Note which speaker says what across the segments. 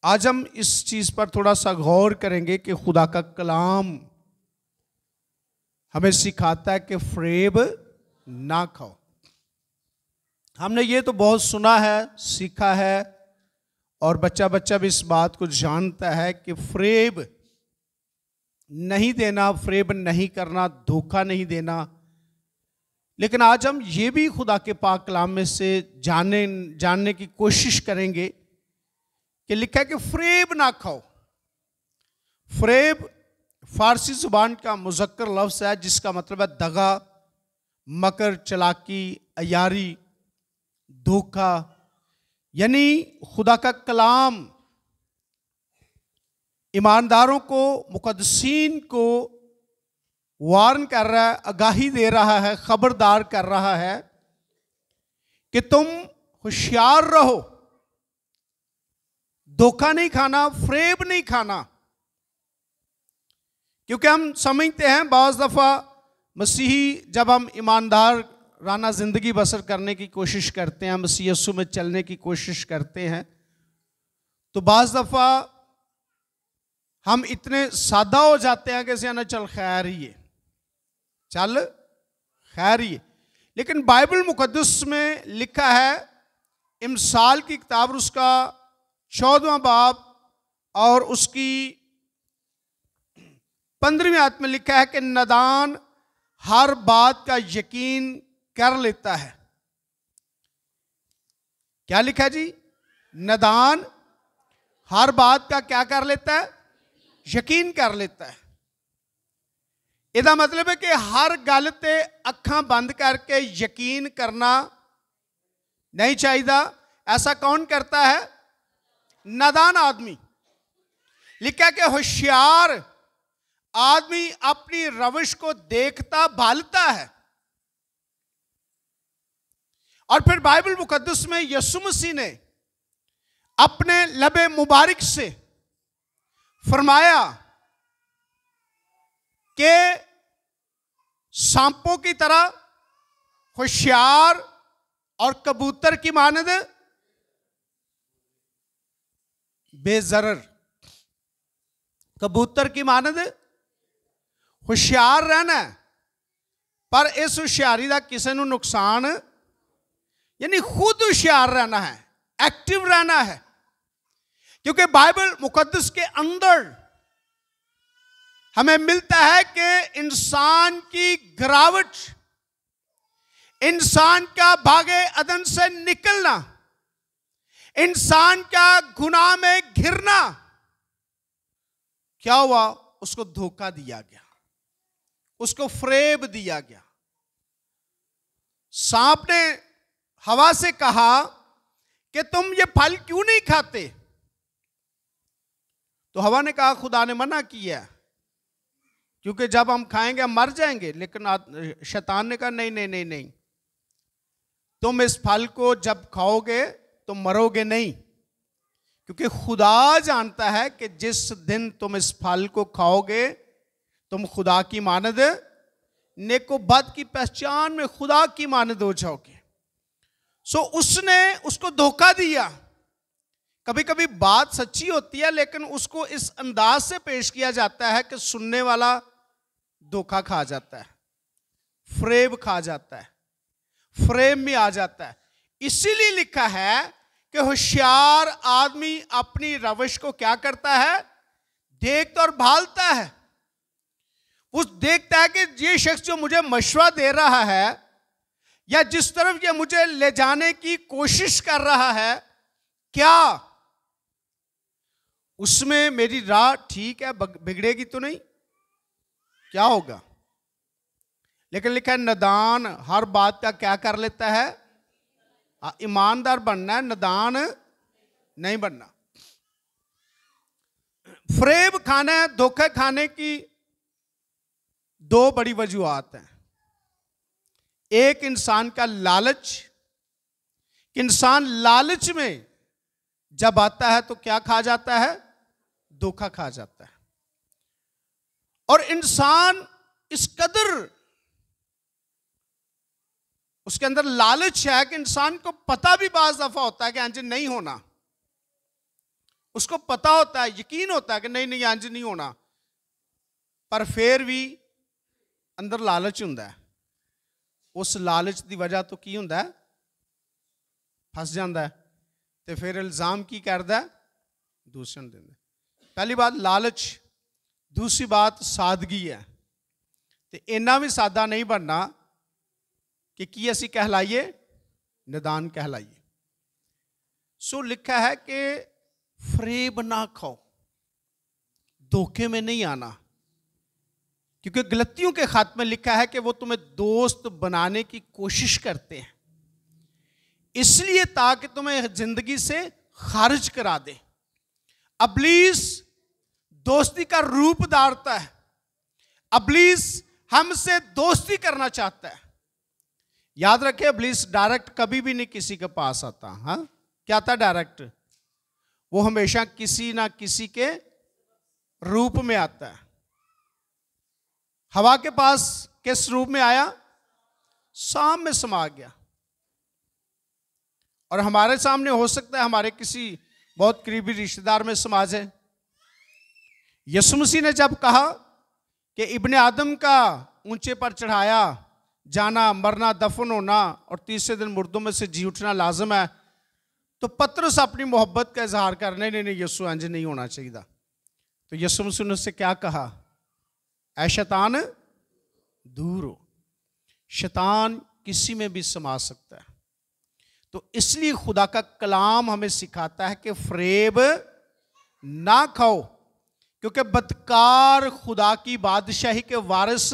Speaker 1: आज हम इस चीज पर थोड़ा सा गौर करेंगे कि खुदा का कलाम हमें सिखाता है कि फ़रेब ना खाओ। हमने ये तो बहुत सुना है, सीखा है, और बच्चा बच्चा भी इस बात को जानता है कि फ़रेब नहीं देना, फ़रेब नहीं करना, धोखा नहीं देना। लेकिन आज हम ये भी खुदा के पाक कलाम में से जानने की कोशिश करेंगे कि लिखा है कि फ़रेब ना खाओ। फ़रेब फारसी जुबान का मुज़क्कर लफ्ज़ है जिसका मतलब है दगा, मकर, चालाकी, अयारी, धोखा। यानी खुदा का कलाम ईमानदारों को, मुक़द्दसीन को वार्न कर रहा है, आगाही दे रहा है, खबरदार कर रहा है कि तुम होशियार रहो, धोखा नहीं खाना, फ़रेब नहीं खाना। क्योंकि हम समझते हैं बाज़ दफ़ा मसीही जब हम ईमानदार राना ज़िंदगी बसर करने की कोशिश करते हैं, मसीह यीशु में चलने की कोशिश करते हैं, तो बाज़ दफ़ा हम इतने सादा हो जाते हैं कि ना चल खैर ही है, चल खैर ही है। लेकिन बाइबल मुक़द्दस में लिखा है, इमसाल की किताब उसका 14वां बाब और उसकी 15वीं आयत में लिखा है कि नादान हर बात का यकीन कर लेता है। क्या लिखा है जी? नादान हर बात का क्या कर लेता है? यकीन कर लेता है। इसका मतलब है कि हर गल ते अखां बंद करके यकीन करना नहीं चाहिए। ऐसा कौन करता है? नादान आदमी। लिखा कि होशियार आदमी अपनी रविश को देखता भालता है। और फिर बाइबल मुकद्दस में यीशु मसीह ने अपने लबे मुबारक से फरमाया कि सांपों की तरह होशियार और कबूतर की मानद बेजरर, कबूतर की मानद होशियार रहना है, पर इस होशियारी का किसी को नुकसान, यानी खुद होशियार रहना है, एक्टिव रहना है। क्योंकि बाइबल मुकद्दस के अंदर हमें मिलता है कि इंसान की गिरावट, इंसान का भागे अदन से निकलना, इंसान का गुनाह में घिरना, क्या हुआ? उसको धोखा दिया गया, उसको फ़रेब दिया गया। सांप ने हवा से कहा कि तुम ये फल क्यों नहीं खाते? तो हवा ने कहा खुदा ने मना किया, क्योंकि जब हम खाएंगे हम मर जाएंगे। लेकिन शैतान ने कहा नहीं नहीं नहीं नहीं, तुम इस फल को जब खाओगे तो मरोगे नहीं, क्योंकि खुदा जानता है कि जिस दिन तुम इस फल को खाओगे तुम खुदा की मानद, नेको बद की पहचान में खुदा की मानद हो जाओगे। सो उसने उसको धोखा दिया। कभी कभी बात सच्ची होती है लेकिन उसको इस अंदाज से पेश किया जाता है कि सुनने वाला धोखा खा जाता है, फ़रेब खा जाता है, फ़रेब में आ जाता है। इसीलिए लिखा है कि होशियार आदमी अपनी रविश को क्या करता है? देखता और भालता है। वो देखता है कि ये शख्स जो मुझे मशवरा दे रहा है या जिस तरफ ये मुझे ले जाने की कोशिश कर रहा है, क्या उसमें मेरी राह ठीक है, बिगड़ेगी तो नहीं? क्या होगा? लेकिन लिखा है नादान हर बात का क्या कर लेता है? ईमानदार बनना है, नादान नहीं बनना। फ़रेब खाना है, धोखे खाने की दो बड़ी वजूहात हैं। एक इंसान का लालच, इंसान लालच में जब आता है तो क्या खा जाता है? धोखा खा जाता है। और इंसान इस कदर उसके अंदर लालच है कि इंसान को पता भी बाज़ दफा होता है कि अंज नहीं होना, उसको पता होता है, यकीन होता है कि नहीं नहीं इंज नहीं होना, पर फिर भी अंदर लालच हुंदा है। उस लालच की वजह तो की हुंदा है, फस जाता है, तो फिर इल्ज़ाम की करता है, दूसरे नूं दिंदा। पहली बात लालच, दूसरी बात सादगी है। तो इन्ना भी सादा नहीं बनना कि की असी कहलाइए, निदान कहलाइए। सो लिखा है कि फरेब ना खाओ, धोखे में नहीं आना, क्योंकि गलतियों के खात में लिखा है कि वो तुम्हें दोस्त बनाने की कोशिश करते हैं, इसलिए ताकि तुम्हें जिंदगी से खारिज करा दे। अबलीस दोस्ती का रूप धारता है, अबलीस हमसे दोस्ती करना चाहता है। याद रखें, अबलीस डायरेक्ट कभी भी नहीं किसी के पास आता। हाँ, क्या आता डायरेक्ट? वो हमेशा किसी ना किसी के रूप में आता है। हवा के पास किस रूप में आया? सांप में समा गया। और हमारे सामने हो सकता है हमारे किसी बहुत करीबी रिश्तेदार में समा जाए। यीशु मसीह ने जब कहा कि इब्ने आदम का ऊंचे पर चढ़ाया जाना, मरना, दफन होना और तीसरे दिन मुर्दों में से जी उठना लाजम है, तो पतरस अपनी मोहब्बत का इजहार कर, नहीं नहीं नहीं यीशु इंज नहीं होना चाहिए। तो यीशु मसीह ने उससे क्या कहा? ऐ शैतान दूर हो। शैतान किसी में भी समा सकता है। तो इसलिए खुदा का कलाम हमें सिखाता है कि फरेब ना खाओ, क्योंकि बदकार खुदा की बादशाही के वारिस।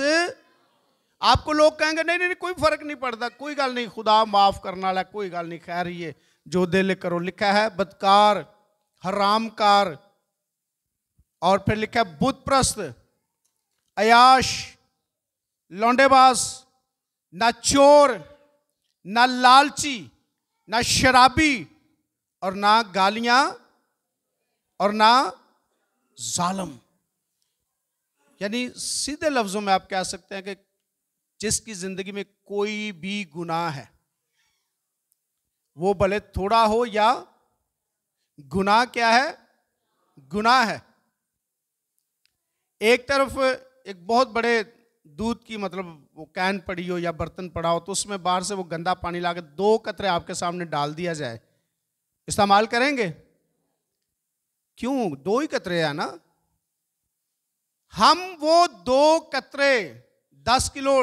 Speaker 1: आपको लोग कहेंगे नहीं नहीं कोई फर्क नहीं पड़ता, कोई गल नहीं, खुदा माफ करने वाला, कोई गल नहीं, खैर ये जो दिल करो। लिखा है बदकार, हरामकार, और फिर लिखा है बुत प्रस्त, अयाश, लौंडेबाज, ना चोर, ना लालची, ना शराबी, और ना गालियां, और ना जालिम। यानी सीधे लफ्जों में आप कह सकते हैं कि जिसकी जिंदगी में कोई भी गुनाह है, वो भले थोड़ा हो या गुनाह क्या है? गुनाह है। एक तरफ एक बहुत बड़े दूध की मतलब वो कैन पड़ी हो या बर्तन पड़ा हो, तो उसमें बाहर से वो गंदा पानी लाकर 2 कतरे आपके सामने डाल दिया जाए, इस्तेमाल करेंगे? क्यों? 2 ही कतरे है ना। हम वो 2 कतरे 10 किलो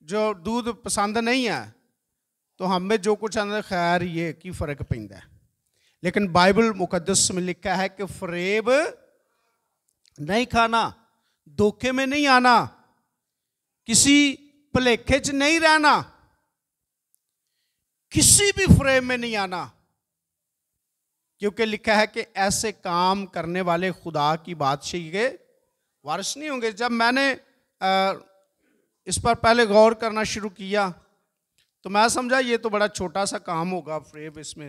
Speaker 1: जो दूध पसंद नहीं है, तो हमें जो कुछ अंदर खैर ये की फर्क पैंदा है। लेकिन बाइबल मुकद्दस में लिखा है कि फरेब नहीं खाना, धोखे में नहीं आना, किसी भुलेखे च नहीं रहना, किसी भी फरेब में नहीं आना, क्योंकि लिखा है कि ऐसे काम करने वाले खुदा की बादशाही के वारिस नहीं होंगे। जब मैंने इस पर पहले गौर करना शुरू किया तो मैं समझा ये तो बड़ा छोटा सा काम होगा फरेब इसमें,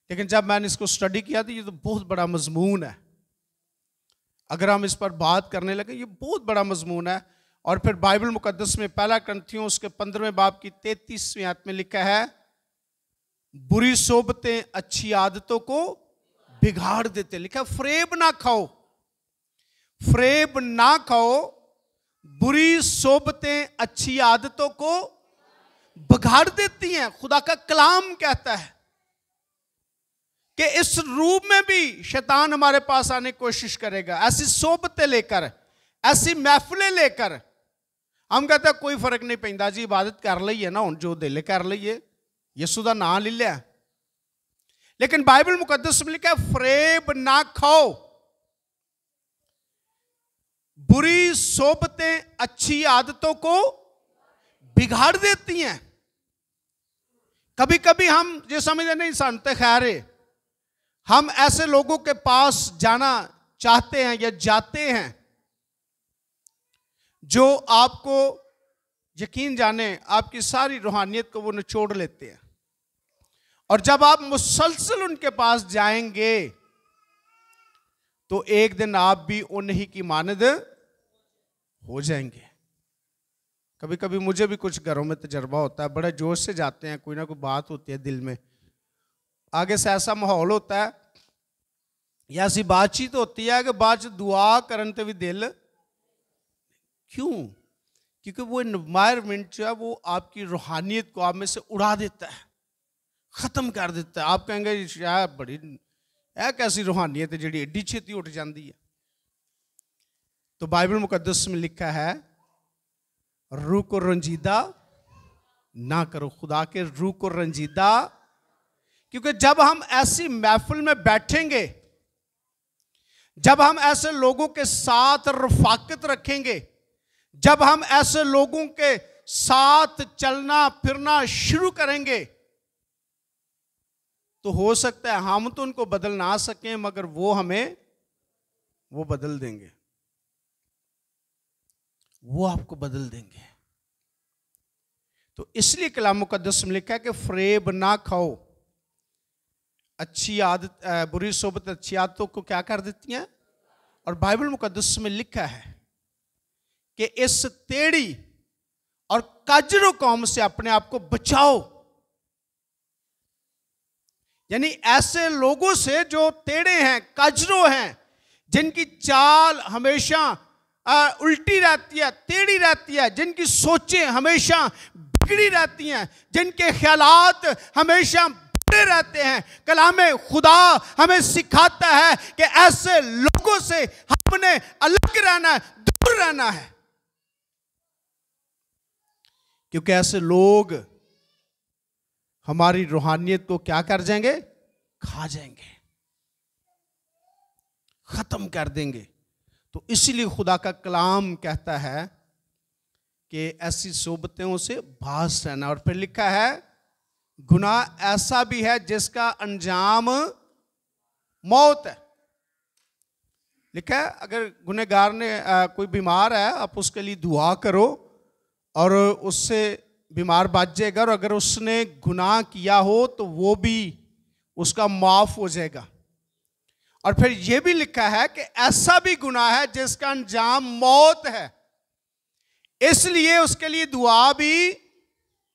Speaker 1: लेकिन जब मैंने इसको स्टडी किया तो ये तो बहुत बड़ा मजमून है। अगर हम इस पर बात करने लगे, ये बहुत बड़ा मजमून है। और फिर बाइबल मुकद्दस में 1 कुरिन्थियों उसके 15वें बाब की 33वीं आयत में लिखा है, बुरी सोबतें अच्छी आदतों को बिगाड़ देते। लिखा है फरेब ना खाओ, फरेब ना खाओ, बुरी सोबतें अच्छी आदतों को बिगाड़ देती हैं। खुदा का कलाम कहता है कि इस रूप में भी शैतान हमारे पास आने की कोशिश करेगा, ऐसी सोबतें लेकर, ऐसी महफिलें लेकर। हम कहते हैं कोई फर्क नहीं पैंदा जी, इबादत कर लीए ना, हुण जो दिल कर लीए, यीशु दा नाम ले लिया। लेकिन बाइबल मुकद्दस में लिखा है फरेब ना खाओ, बुरी सोबतें अच्छी आदतों को बिगाड़ देती हैं। कभी कभी हम ये समझते नहीं जानते, खैर हम ऐसे लोगों के पास जाना चाहते हैं या जाते हैं जो आपको यकीन जाने आपकी सारी रूहानियत को वो निचोड़ लेते हैं, और जब आप मुसलसल उनके पास जाएंगे तो एक दिन आप भी उन्हीं की मानद हो जाएंगे। कभी कभी मुझे भी कुछ घरों में तजर्बा होता है, बड़े जोश से जाते हैं, कोई ना कोई बात होती है दिल में, आगे से ऐसा माहौल होता है या ऐसी बातचीत होती है कि बाद च दुआ करन ते भी दिल, क्यों? क्योंकि वो एनवायरमेंट जो है वो आपकी रूहानियत को आप में से उड़ा देता है, खत्म कर देता है। आप कहेंगे शायद बड़ी है कैसी रूहानियत है जी एडी छेती उठ जाती है। तो बाइबल मुकद्दस में लिखा है रूह को रंजीदा ना करो, खुदा के रूह को रंजीदा। क्योंकि जब हम ऐसी महफिल में बैठेंगे, जब हम ऐसे लोगों के साथ रफाकत रखेंगे, जब हम ऐसे लोगों के साथ चलना फिरना शुरू करेंगे, तो हो सकता है हम तो उनको बदल ना सकें, मगर वो हमें वो बदल देंगे, वो आपको बदल देंगे। तो इसलिए कलाम मुकद्दस में लिखा है कि फरेब ना खाओ। अच्छी आदत, बुरी सोबत अच्छी आदतों को क्या कर देती हैं। और बाइबल मुकद्दस में लिखा है कि इस टेढ़ी और काजरू कौम से अपने आप को बचाओ। यानी ऐसे लोगों से जो टेढ़े हैं, काजरू हैं, जिनकी चाल हमेशा उल्टी रहती है, टेढ़ी रहती है, जिनकी सोचें हमेशा बिगड़ी रहती हैं, जिनके ख्यालात हमेशा बुरे रहते हैं। कलामे खुदा हमें सिखाता है कि ऐसे लोगों से हमने अलग रहना है, दूर रहना है, क्योंकि ऐसे लोग हमारी रूहानियत को क्या कर जाएंगे, खा जाएंगे, खत्म कर देंगे। तो इसीलिए खुदा का कलाम कहता है कि ऐसी सोबतों से बाज रहना। और फिर लिखा है गुनाह ऐसा भी है जिसका अंजाम मौत है। लिखा है अगर गुनहगार ने कोई बीमार है, आप उसके लिए दुआ करो और उससे बीमार बच जाएगा, और अगर उसने गुनाह किया हो तो वो भी उसका माफ हो जाएगा। और फिर यह भी लिखा है कि ऐसा भी गुनाह है जिसका अंजाम मौत है, इसलिए उसके लिए दुआ भी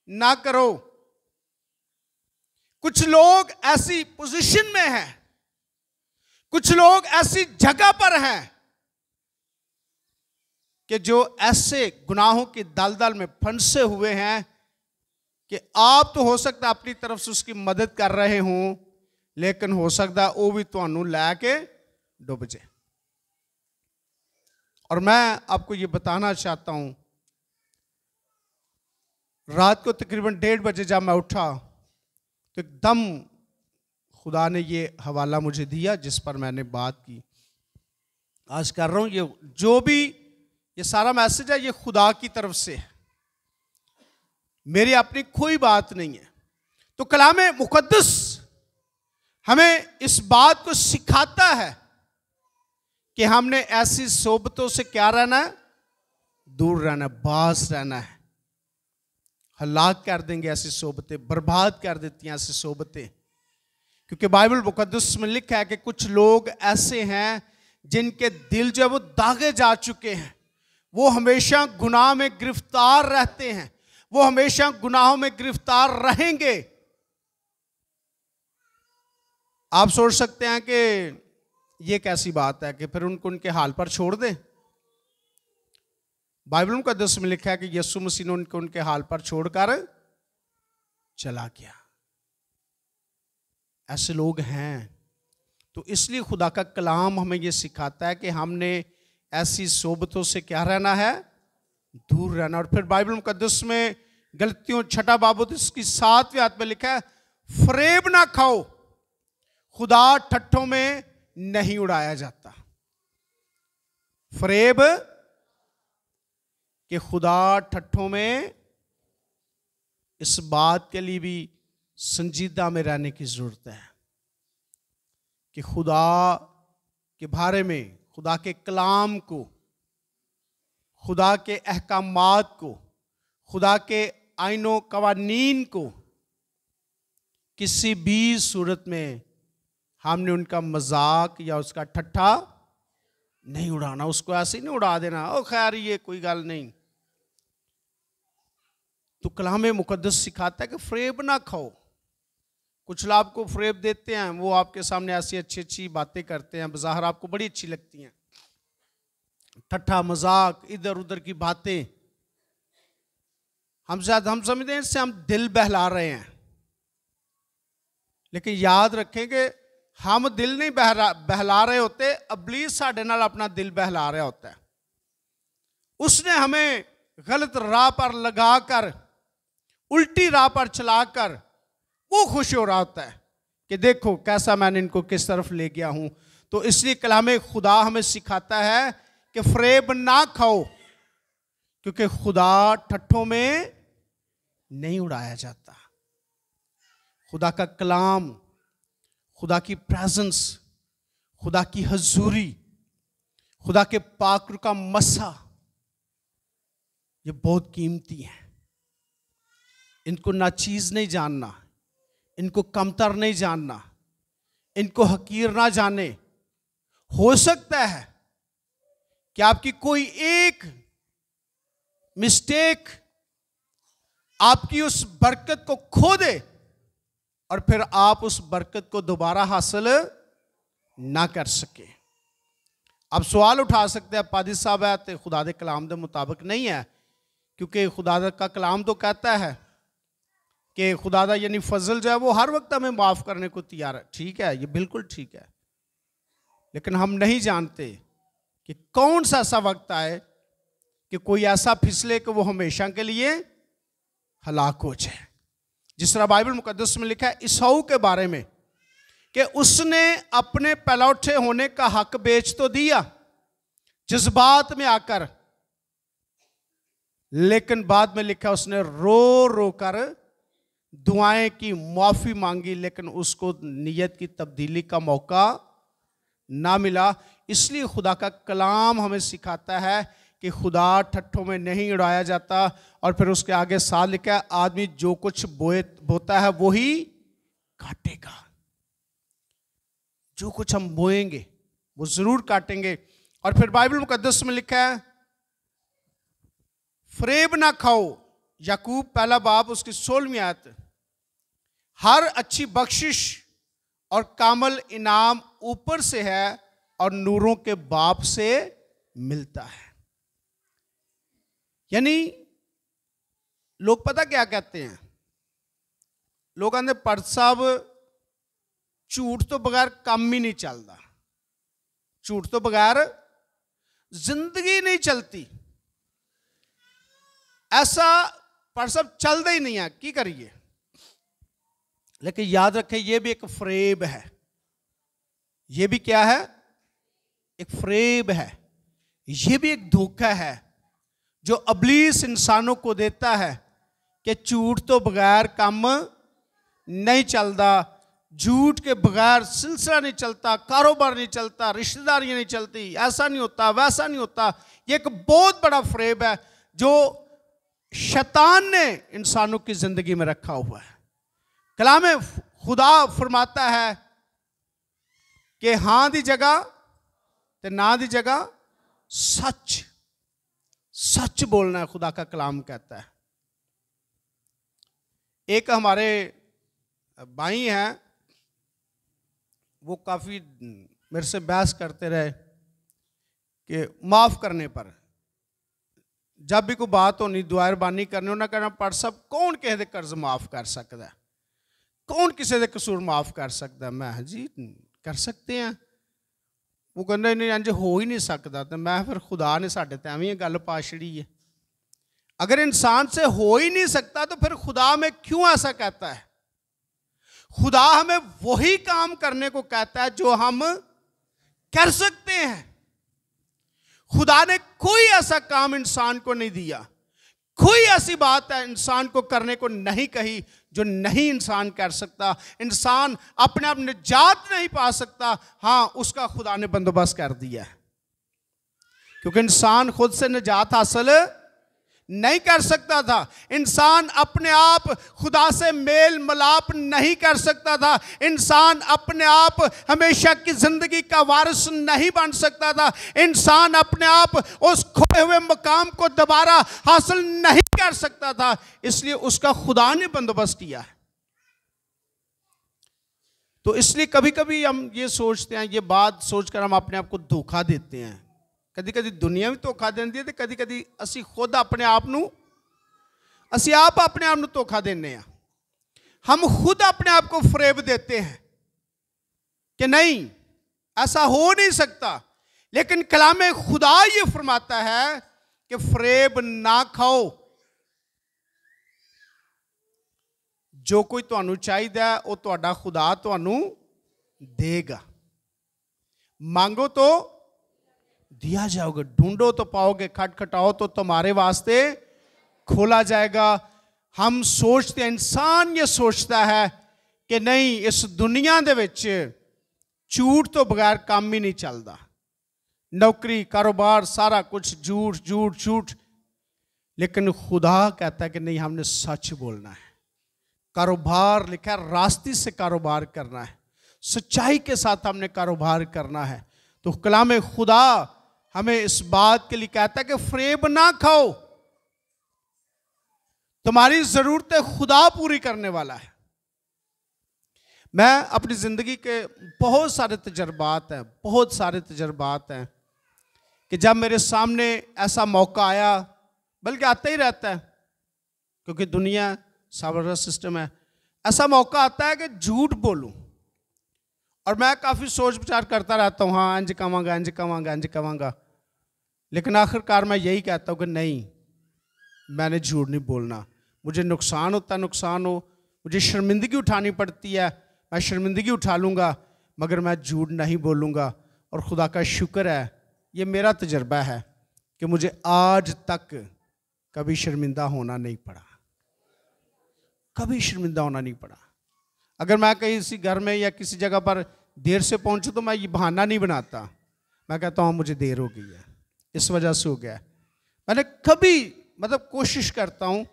Speaker 1: ना करो। कुछ लोग ऐसी पोजीशन में हैं, कुछ लोग ऐसी जगह पर हैं कि जो ऐसे गुनाहों की दलदल में फंसे हुए हैं कि आप तो हो सकता है अपनी तरफ से उसकी मदद कर रहे हों, लेकिन हो सकता है वो भी तुहानू लैके डुब जाए। और मैं आपको ये बताना चाहता हूं, रात को तकरीबन 1:30 बजे जब मैं उठा तो एकदम खुदा ने ये हवाला मुझे दिया जिस पर मैंने बात की, आज कर रहा हूं। ये जो भी ये सारा मैसेज है ये खुदा की तरफ से है, मेरी अपनी कोई बात नहीं है। तो कलामे मुकद्दस हमें इस बात को सिखाता है कि हमने ऐसी सोबतों से क्या रहना है, दूर रहना है, बाज रहना है। हलाक कर देंगे ऐसी सोबतें, बर्बाद कर देती हैं ऐसी सोबतें। क्योंकि बाइबल मुकद्दस में लिखा है कि कुछ लोग ऐसे हैं जिनके दिल जो है वो दागे जा चुके हैं, वो हमेशा गुनाह में गिरफ्तार रहते हैं, वो हमेशा गुनाहों में गिरफ्तार रहेंगे। आप सोच सकते हैं कि ये कैसी बात है कि फिर उनको उनके हाल पर छोड़ दें। बाइबल मुकद्दस में लिखा है कि यीशु मसीह ने उनको उनके हाल पर छोड़कर चला गया। ऐसे लोग हैं। तो इसलिए खुदा का कलाम हमें यह सिखाता है कि हमने ऐसी सोबतों से क्या रहना है, दूर रहना। और फिर बाइबल मुकद्दस में गलतियों 6 बाब इसकी 7वीं आयत में लिखा है फरेब ना खाओ, खुदा ठट्ठों में नहीं उड़ाया जाता। फरेब कि खुदा ठट्ठों में, इस बात के लिए भी संजीदा में रहने की जरूरत है कि खुदा के बारे में, खुदा के कलाम को, खुदा के अहकामात को, खुदा के आइनो कवानीन को किसी भी सूरत में हमने उनका मजाक या उसका ठट्ठा नहीं उड़ाना। उसको ऐसे ही नहीं उड़ा देना, ओ खैर ये कोई गल नहीं। तो कलाम मुकद्दस सिखाता है कि फरेब ना खाओ, कुछ लोग आपको फ़रेब देते हैं, वो आपके सामने ऐसी अच्छी अच्छी बातें करते हैं, बज़ाहिर आपको बड़ी अच्छी लगती हैं, ठट्ठा मजाक इधर उधर की बातें, हम समझते हैं इससे हम दिल बहला रहे हैं। लेकिन याद रखें कि हम दिल नहीं बहला रहे होते, इब्लीस साडे नाल अपना दिल बहला रहा होता है। उसने हमें गलत राह पर लगाकर, उल्टी राह पर चलाकर वो खुश हो रहा होता है कि देखो कैसा मैंने इनको किस तरफ ले गया हूं। तो इसलिए कलाम खुदा हमें सिखाता है कि फ़रेब ना खाओ, क्योंकि खुदा ठट्ठों में नहीं उड़ाया जाता। खुदा का कलाम, खुदा की प्रेजेंस, खुदा की हजूरी, खुदा के पाक का मसा, ये बहुत कीमती है। इनको नाचीज नहीं जानना, इनको कमतर नहीं जानना, इनको हकीर ना जाने। हो सकता है कि आपकी कोई एक मिस्टेक आपकी उस बरकत को खो दे और फिर आप उस बरकत को दोबारा हासिल ना कर सके। आप सवाल उठा सकते हैं, पादी साहब है तो खुदा दे कलाम के मुताबिक नहीं है, क्योंकि खुदा का कलाम तो कहता है कि खुदा दा यानी फजल जो है वो हर वक्त हमें माफ़ करने को तैयार है। ठीक है, ये बिल्कुल ठीक है, लेकिन हम नहीं जानते कि कौन सा ऐसा वक्त आए कि कोई ऐसा फिसले कि वो हमेशा के लिए हलाक हो जाए। जिस तरह बाइबल मुकद्दस में लिखा है ईसाऊ के बारे में कि उसने अपने पलौठे होने का हक बेच तो दिया जज्बात में आकर, लेकिन बाद में लिखा उसने रो रो कर दुआएं की, माफी मांगी, लेकिन उसको नियत की तब्दीली का मौका ना मिला। इसलिए खुदा का कलाम हमें सिखाता है कि खुदा ठट्ठों में नहीं उड़ाया जाता। और फिर उसके आगे साथ लिखा है आदमी जो कुछ बोता है वो ही काटेगा। जो कुछ हम बोएंगे वो जरूर काटेंगे। और फिर बाइबल मुकद्दस में लिखा है फ़रेब ना खाओ, याकूब पहला बाब उसकी 16वीं आयत। हर अच्छी बख्शिश और कामल इनाम ऊपर से है और नूरों के बाप से मिलता है। यानी लोग पता क्या कहते हैं, लोग कहते पर साहब झूठ तो बगैर काम ही नहीं चलता, झूठ तो बगैर जिंदगी नहीं चलती, ऐसा पर सब चलता ही नहीं है, की करिए। लेकिन याद रखें ये भी एक फ़रेब है। ये भी क्या है? एक फ़रेब है। ये भी एक धोखा है जो इब्लीस इंसानों को देता है कि झूठ तो बगैर काम नहीं चलता, झूठ के बगैर सिलसिला नहीं चलता, कारोबार नहीं चलता, रिश्तेदारियां नहीं चलती, ऐसा नहीं होता, वैसा नहीं होता। ये एक बहुत बड़ा फ़रेब है जो शैतान ने इंसानों की जिंदगी में रखा हुआ है। कलाम खुदा फरमाता है कि हां दी जगह ते ना दी जगह सच, सच बोलना है, खुदा का कलाम कहता है। एक हमारे भाई हैं, वो काफ़ी मेरे से बहस करते रहे कि माफ़ करने पर, जब भी कोई बात होनी दुआरबानी करनी, उन्हें कहना पर सब कौन किसी के कर्ज माफ़ कर सकता है, कौन किसी के कसूर माफ़ कर सकता है। मैं जी कर सकते हैं। वो कहते नहीं इंज हो ही नहीं सकता। तो मैं फिर खुदा ने साढ़े ते एवं गल पा छड़ी है। अगर इंसान से हो ही नहीं सकता तो फिर खुदा में क्यों ऐसा कहता है? खुदा हमें वही काम करने को कहता है जो हम कर सकते हैं। खुदा ने कोई ऐसा काम इंसान को नहीं दिया, कोई ऐसी बात है इंसान को करने को नहीं कही जो नहीं इंसान कर सकता। इंसान अपने आप निजात नहीं पा सकता, हाँ उसका खुदा ने बंदोबस्त कर दिया है, क्योंकि इंसान खुद से निजात हासिल नहीं कर सकता था। इंसान अपने आप खुदा से मेल मिलाप नहीं कर सकता था। इंसान अपने आप हमेशा की जिंदगी का वारिस नहीं बन सकता था। इंसान अपने आप उस खोए हुए मकाम को दोबारा हासिल नहीं कर सकता था। इसलिए उसका खुदा ने बंदोबस्त किया है। तो इसलिए कभी कभी हम ये सोचते हैं, ये बात सोचकर हम अपने आप को धोखा देते हैं। कभी कभी दुनिया भी धोखा देती है, तो कभी कभी असी खुद अपने आप नू असी आप अपने आप नू धोखा देने हैं। हम खुद अपने आप को फरेब देते हैं कि नहीं, ऐसा हो नहीं सकता। लेकिन कलामे खुदा ये फरमाता है कि फरेब ना खाओ। जो कोई तुहानू चाहिए वो तुहाडा खुदा तुहानू देगा। मांगो तो दिया जाओगे, ढूंढो तो पाओगे, खटखटाओ तो तुम्हारे वास्ते खोला जाएगा। हम सोचते हैं, इंसान ये सोचता है कि नहीं, इस दुनिया दे विच झूठ तो बगैर काम ही नहीं चलता। नौकरी, कारोबार, सारा कुछ झूठ झूठ झूठ। लेकिन खुदा कहता है कि नहीं, हमने सच बोलना है। कारोबार लिखा है, रास्ते से कारोबार करना है, सच्चाई के साथ हमने कारोबार करना है। तो कलाम खुदा हमें इस बात के लिए कहता है कि फरेब ना खाओ। तुम्हारी जरूरतें खुदा पूरी करने वाला है। मैं अपनी जिंदगी के बहुत सारे तजर्बात हैं कि जब मेरे सामने ऐसा मौका आया, बल्कि आता ही रहता है क्योंकि दुनिया सारा सिस्टम है, ऐसा मौका आता है कि झूठ बोलूं। और मैं काफ़ी सोच विचार करता रहता हूँ, हाँ इंज कवांगा। लेकिन आखिरकार मैं यही कहता हूँ कि नहीं, मैंने झूठ नहीं बोलना। मुझे नुकसान होता है, नुकसान हो, मुझे शर्मिंदगी उठानी पड़ती है, मैं शर्मिंदगी उठा लूँगा, मगर मैं झूठ नहीं बोलूँगा। और खुदा का शुक्र है, ये मेरा तजर्बा है कि मुझे आज तक कभी शर्मिंदा होना नहीं पड़ा, कभी शर्मिंदा होना नहीं पड़ा। अगर मैं कहीं किसी घर में या किसी जगह पर देर से पहुंचूं तो मैं ये बहाना नहीं बनाता, मैं कहता हूँ मुझे देर हो गई है, इस वजह से हो गया। मैंने कभी कोशिश करता हूँ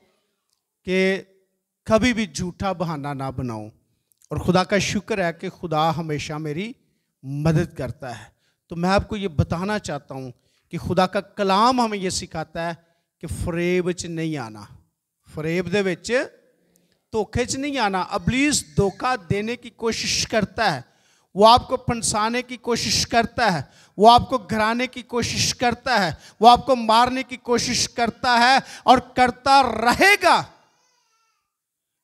Speaker 1: कि कभी भी झूठा बहाना ना बनाऊं। और खुदा का शुक्र है कि खुदा हमेशा मेरी मदद करता है। तो मैं आपको ये बताना चाहता हूँ कि खुदा का कलाम हमें ये सिखाता है कि फरेब च नहीं आना, फरेब दे विच धोखे च नहीं आना। इब्लीस धोखा देने की कोशिश करता है, वो आपको फंसाने की कोशिश करता है, वो आपको घराने की कोशिश करता है, वो आपको मारने की कोशिश करता है और करता रहेगा।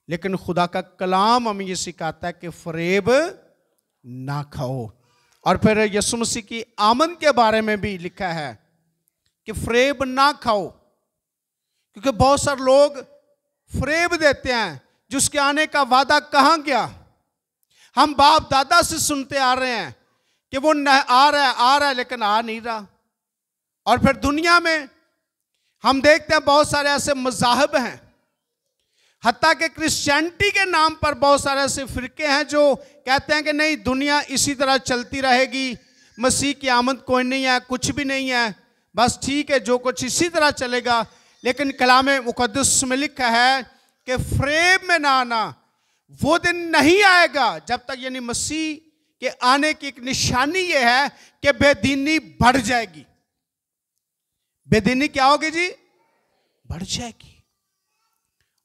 Speaker 1: लेकिन खुदा का कलाम हमें ये सिखाता है कि फरेब ना खाओ। और फिर यीशु मसीह की आमद के बारे में भी लिखा है कि फरेब ना खाओ, क्योंकि बहुत सारे लोग फरेब देते हैं जिसके आने का वादा कहाँ गया। हम बाप दादा से सुनते आ रहे हैं कि वो आ रहा है लेकिन आ नहीं रहा। और फिर दुनिया में हम देखते हैं बहुत सारे ऐसे मज़ाहब हैं, हत्ता के क्रिश्चियनिटी के नाम पर बहुत सारे ऐसे फिरके हैं जो कहते हैं कि नहीं, दुनिया इसी तरह चलती रहेगी, मसीह की आमद कोई नहीं है, कुछ भी नहीं है, बस ठीक है, जो कुछ इसी तरह चलेगा। लेकिन कलाम मुक़द्दस में लिखा है कि फरेब में ना आना। वो दिन नहीं आएगा जब तक, यानी मसीह के आने की एक निशानी ये है कि बेदीनी बढ़ जाएगी। बेदीनी क्या होगी जी? बढ़ जाएगी।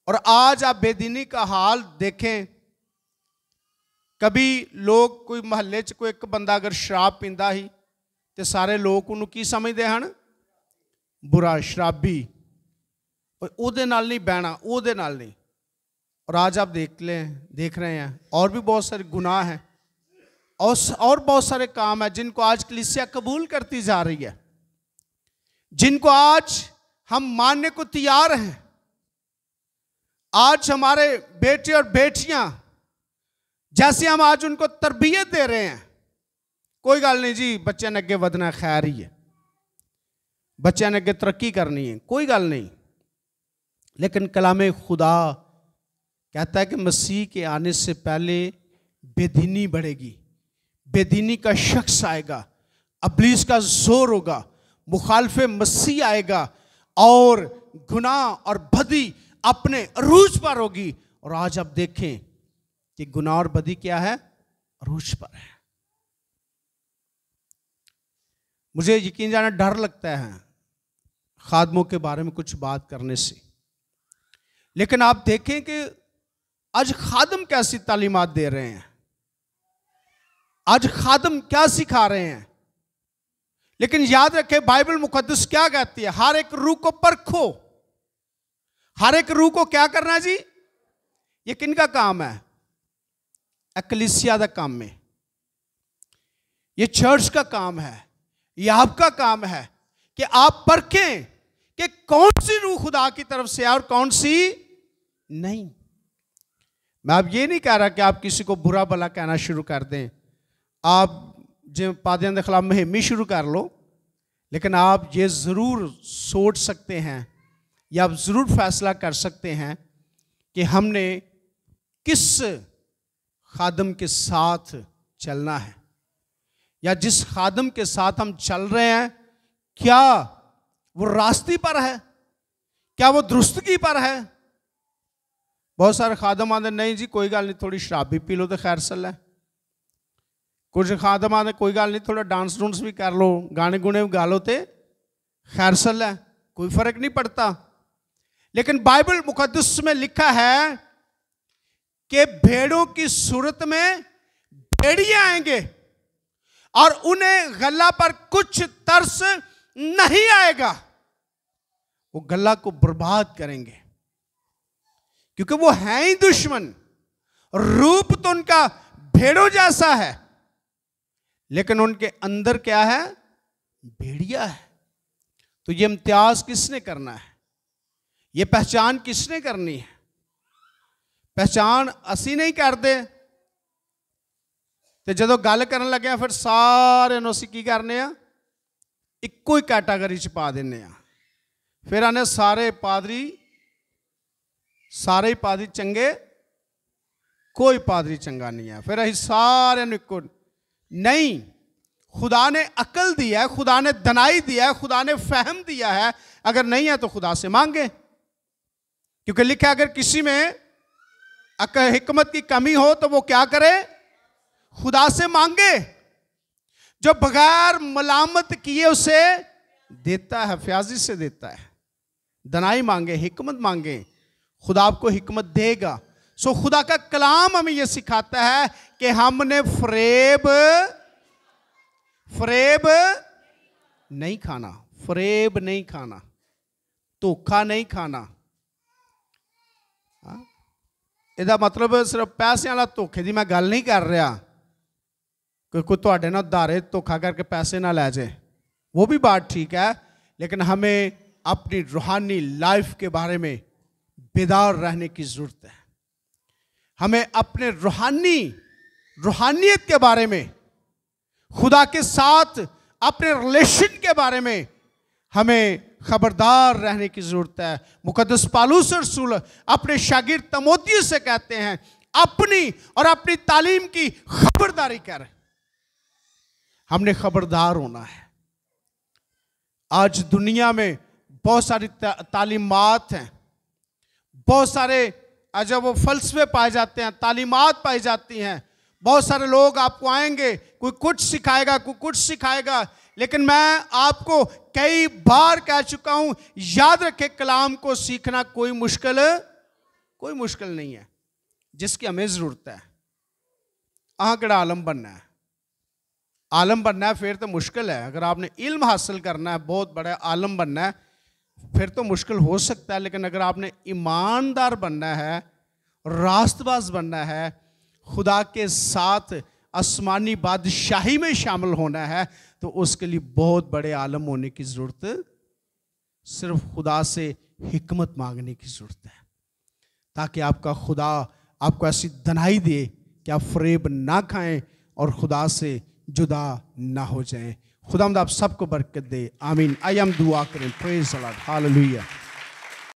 Speaker 1: और आज आप बेदीनी का हाल देखें। कभी लोग कोई महल्ले च कोई एक बंदा अगर शराब पींदा ही तो सारे लोग उन्होंने की समझते हैं? बुरा, शराबी, ਉਹਦੇ नाल नहीं बहना, ਉਹਦੇ नाल नहीं। और आज आप देख रहे हैं और भी बहुत सारे गुनाह हैं और बहुत सारे काम हैं जिनको आज कलीसिया कबूल करती जा रही है, जिनको आज हम मानने को तैयार हैं। आज हमारे बेटे और बेटियां जैसे हम आज उनको तरबियत दे रहे हैं, कोई गल नहीं जी, बच्चों ने अगे वधना खैर ही है, बच्चों ने अगे तरक्की करनी है, कोई गल नहीं। लेकिन कलामे खुदा कहता है कि मसीह के आने से पहले बेदीनी बढ़ेगी, बेदीनी का शख्स आएगा, इब्लीस का जोर होगा, मुखालफे मसीह आएगा और गुनाह और बदी अपने अरूज पर होगी। और आज आप देखें कि गुनाह और बदी क्या है? अरूज पर है। मुझे यकीन जाना डर लगता है खादमों के बारे में कुछ बात करने से, लेकिन आप देखें कि आज खादम कैसी तालीमात दे रहे हैं। आज खादम क्या सिखा रहे हैं। लेकिन याद रखें बाइबल मुकद्दस क्या कहती है, हर एक रूह को परखो। हर एक रूह को क्या करना जी? ये किनका काम है? एक्लीसिया का काम है, ये चर्च का काम है, ये आपका काम है कि आप परखें कि कौन सी रूह खुदा की तरफ से है और कौन सी नहीं। मैं अब ये नहीं कह रहा कि आप किसी को बुरा भला कहना शुरू कर दें, आप जो पादियां के खिलाफ मुहिम ही शुरू कर लो, लेकिन आप ये ज़रूर सोच सकते हैं या आप ज़रूर फैसला कर सकते हैं कि हमने किस खादम के साथ चलना है, या जिस खादम के साथ हम चल रहे हैं क्या वो रास्ते पर है, क्या वो दुरुस्तगी पर है। बहुत सारे खादम आते नहीं जी कोई गल नहीं, थोड़ी शराब भी पी लो तो खैर सल है। कुछ खादम आते कोई गल नहीं, थोड़ा डांस डूंस भी कर लो, गाने गुने भी गा लो तो खैर सल है, कोई फर्क नहीं पड़ता। लेकिन बाइबल मुकद्दस में लिखा है कि भेड़ों की सूरत में भेड़िए आएंगे और उन्हें गल्ला पर कुछ तरस नहीं आएगा, वो गल्ला को बर्बाद करेंगे क्योंकि वो हैं ही दुश्मन। रूप तो उनका भेड़ों जैसा है, लेकिन उनके अंदर क्या है? भेड़िया है। तो ये इम्तियाज किसने करना है? ये पहचान किसने करनी है? पहचान असी नहीं करते तो जो गल करन लगे फिर सारे असी की करने इको ही कैटागरी च पा देने, फिर आने सारे ही पादरी चंगे, कोई पादरी चंगा नहीं है, फिर असी सारे इको नहीं। खुदा ने अकल दिया है, खुदा ने दनाई दिया है, खुदा ने फहम दिया है, अगर नहीं है तो खुदा से मांगे, क्योंकि लिखा है अगर किसी में हिकमत की कमी हो तो वो क्या करे? खुदा से मांगे, जो बगैर मलामत किए उसे देता है, फ्याजी से देता है। दनाई मांगे, हिकमत मांगे, खुदा आपको हिकमत देगा। सो खुदा का कलाम हमें यह सिखाता है कि हमने फरेब नहीं खाना, फरेब नहीं खाना, धोखा नहीं खाना। ਇਹਦਾ मतलब सिर्फ पैसे वाला धोखे की मैं गल नहीं कर रहा कि कोई तुहाडे नाल उधारे धोखा करके पैसे ना ले जाए, वो भी बात ठीक है, लेकिन हमें अपनी रूहानी लाइफ के बारे में बेदार रहने की जरूरत है। हमें अपने रूहानियत के बारे में, खुदा के साथ अपने रिलेशन के बारे में हमें खबरदार रहने की जरूरत है। मुकद्दस पौलुस रसूल अपने शागिर्द तीमुथियुस से कहते हैं अपनी और अपनी तालीम की खबरदारी कर। हमने खबरदार होना है। आज दुनिया में बहुत सारी तालीमात हैं, बहुत सारे जब वो फलसफे पाए जाते हैं, तालीमात पाई जाती हैं। बहुत सारे लोग आपको आएंगे, कोई कुछ सिखाएगा, कोई कुछ सिखाएगा, लेकिन मैं आपको कई बार कह चुका हूं, याद रखें कलाम को सीखना कोई मुश्किल नहीं है, जिसकी हमें जरूरत है। अहां केड़ा आलम बनना है? आलम बनना है फिर तो मुश्किल है। अगर आपने इल्म हासिल करना है, बहुत बड़ा आलम बनना है, फिर तो मुश्किल हो सकता है। लेकिन अगर आपने ईमानदार बनना है, रास्तबाज बनना है, खुदा के साथ आसमानी बादशाही में शामिल होना है, तो उसके लिए बहुत बड़े आलम होने की ज़रूरत, सिर्फ खुदा से हिकमत मांगने की ज़रूरत है, ताकि आपका खुदा आपको ऐसी दनाई दे कि आप फरेब ना खाएं और खुदा से जुदा ना हो जाएं। खुदावंद आप सबको बरकत दे, आमीन। आइए हम दुआ करें। Praise the Lord, hallelujah.